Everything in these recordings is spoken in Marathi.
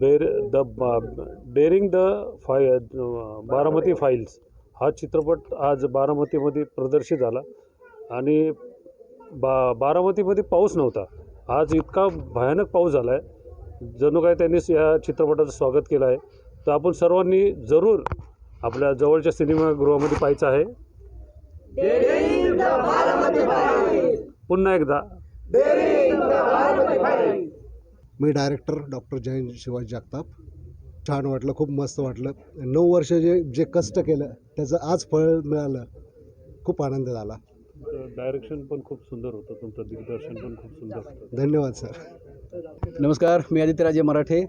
Der the daring the Baramati files हा चित्रपट आज बारामतीमध्ये प्रदर्शित झाला आणि बारामतीमध्ये पाऊस नव्हता. आज इतका भयानक पाऊस झाला आहे, जणू काय त्यांनी या चित्रपटाचं स्वागत केलं आहे. तर आपण सर्वांनी जरूर आपल्या जवळच्या सिनेमागृहामध्ये पाहायचं आहे. पुन्हा एकदा मी डायरेक्टर डॉक्टर जयंत शिवाजी जगताप. छान वाटलं, खूप मस्त वाटलं. 9 वर्ष जे कष्ट केलं त्याचं आज फळ मिळालं, खूप आनंद झाला. डायरेक्शन पण खूप सुंदर होतं, तुमचं दिग्दर्शन पण खूप सुंदर होतं. धन्यवाद सर. नमस्कार, मी आदित्यराजे मराठे.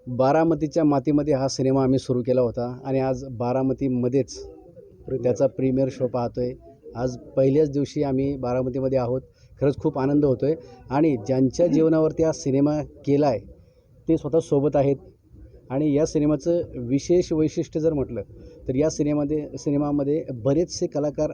बारामतीच्या मातीमध्ये हा सिनेमा आम्ही सुरू केला होता आणि आज बारामतीमध्येच त्याचा प्रीमियर शो पाहतोय. आज पहिल्याच दिवशी आम्ही बारामतीमध्ये आहोत. खरंच खूप आनंद होतो आहे आणि ज्यांच्या जीवनावरती हा सिनेमा केला आहे ते स्वतः सोबत आहेत. आणि या सिनेमाचं विशेष वैशिष्ट्य जर म्हटलं तर या सिनेमामध्ये बरेचसे कलाकार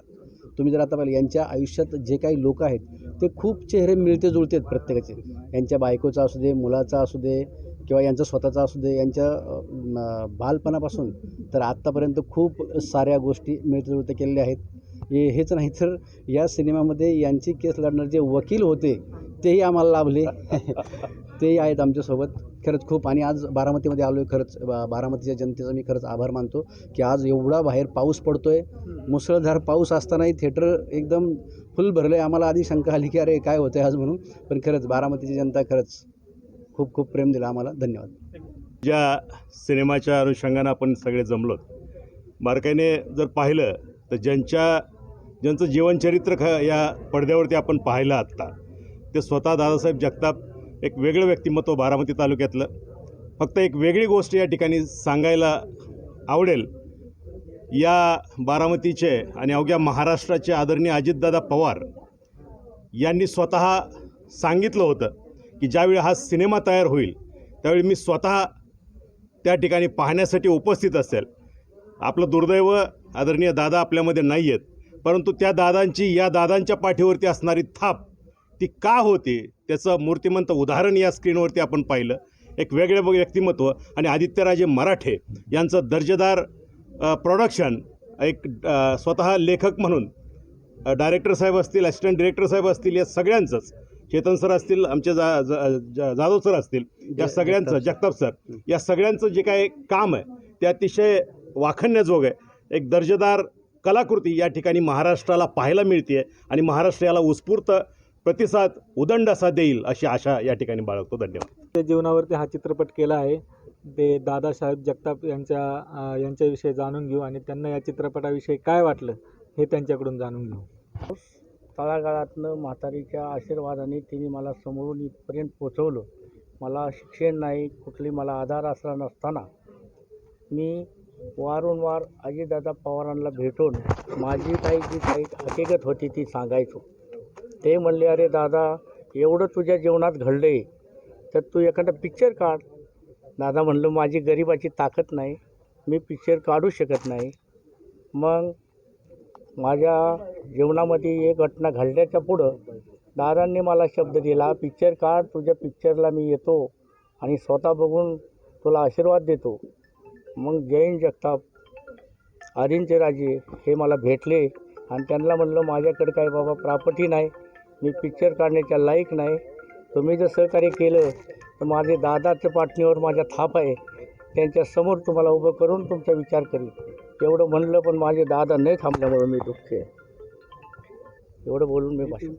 तुम्ही जर आता पाहिलं, यांच्या आयुष्यात जे काही लोक आहेत ते खूप चेहरे मिळते जुळते आहेत प्रत्येकाचे. यांच्या बायकोचा असू दे, मुलाचा असू दे किंवा यांचा स्वतःचा असू दे, यांच्या बालपणापासून तर आत्तापर्यंत खूप साऱ्या गोष्टी मिळते जुळते केलेल्या आहेत. हेच नाही तर या सिनेमामध्ये यांची केस लढणारे जे वकील होते तेही आम्हाला लाभले तेही आहेत आमच्यासोबत. खरंच खूप. आणि आज बारामतीमध्ये आलो आहे. खरंच बारामतीच्या जनतेचा मी खरंच आभार मानतो की आज एवढा बाहेर पाऊस पडतो आहे. मुसळधार पाऊस असतानाही थिएटर एकदम फुल भरलं आहे. आम्हाला आधी शंका आली की अरे काय होतं आहे आज म्हणून, पण खरंच बारामतीची जनता खरंच खूप खूप प्रेम दिलं आम्हाला. धन्यवाद. ज्या सिनेमाच्या अनुषंगानं आपण सगळे जमलो, बारकाईने जर पाहिलं तर ज्यांचं जीवनचरित्र या पडद्यावरती आपण पाहिलं आत्ता, ते स्वतः दादासाहेब जगताप एक वेगळं व्यक्तिमत्व बारामती तालुक्यातलं. फक्त एक वेगळी गोष्ट या ठिकाणी सांगायला आवडेल. या बारामतीचे आणि अवघ्या महाराष्ट्राचे आदरणीय अजितदादा पवार यांनी स्वतः सांगितलं होतं की ज्यावेळी हा सिनेमा तयार होईल त्यावेळी मी स्वतः त्या ठिकाणी पाहण्यासाठी उपस्थित असेल. आपलं दुर्दैव आदरणीय दादा आपल्यामध्ये नाही आहेत, परंतु त्या या दादांच्या पाठीवरती असणारी थाप ती का होती त्याचं मूर्तिमंत उदाहरण या स्क्रीनवरती आपण पाहिलं. एक वेगळं व्यक्तिमत्व आणि आदित्यराजे मराठे यांचं दर्जेदार प्रोडक्शन. एक स्वतः लेखक म्हणून डायरेक्टर साहेब असतील, असिस्टंट डिरेक्टर साहेब असतील, या सगळ्यांचंच, चेतन सर असतील, आमचे जाधव सर असतील, या सगळ्यांचं, जगताप सर, या सगळ्यांचं जे काही काम आहे ते अतिशय वाखाणण्याजोगं आहे. एक दर्जेदार कलाकृती या ठिकाणी महाराष्ट्राला पाहायला मिळते आणि महाराष्ट्र याला उत्स्फूर्त प्रतिसाद उदंड असा देईल अशी आशा या ठिकाणी बाळगतो. धन्यवाद. जीवनावरती हा चित्रपट केला आहे. ते दादासाहेब जगताप यांच्याविषयी जाणून घेऊ आणि त्यांना या चित्रपटाविषयी काय वाटलं हे त्यांच्याकडून जाणून घेऊ. तळागाळातनं म्हातारीच्या आशीर्वादाने तिने मला समोरून इथपर्यंत पोचवलं. मला शिक्षण नाही, कुठली मला आधार असला नसताना मी वारंवार अजितदादा पवारांना भेटून माझी जी काही हकीकत होती ती सांगायचो. ते म्हणले, अरे दादा, एवढं तुझ्या जीवनात घडलं आहे तर तू एखादा पिक्चर काढ. दादा म्हणलं, माझी गरिबाची ताकद नाही, मी पिक्चर काढू शकत नाही. मग माझ्या जीवनामध्ये एक घटना घडल्याच्या पुढं दादांनी मला शब्द दिला, पिक्चर काढ, तुझ्या पिक्चरला मी येतो आणि स्वतः बघून तुला आशीर्वाद देतो. मग जयंत जगताप, आदित्य राजे हे मला भेटले आणि त्यांना म्हणलं, माझ्याकडे काय बाबा प्रॉपर्टी नाही, मी पिक्चर काढण्याच्या लायक नाही. तुम्ही जर सहकार्य केलं तर माझे दादाच्या पाठणीवर माझ्या थाप आहे, त्यांच्यासमोर तुम्हाला उभं करून तुमचा विचार करीन. एवढं म्हणलं, पण माझे दादा नाही थांबल्यामुळे मी दुःखी आहे. एवढं बोलून मी भाषण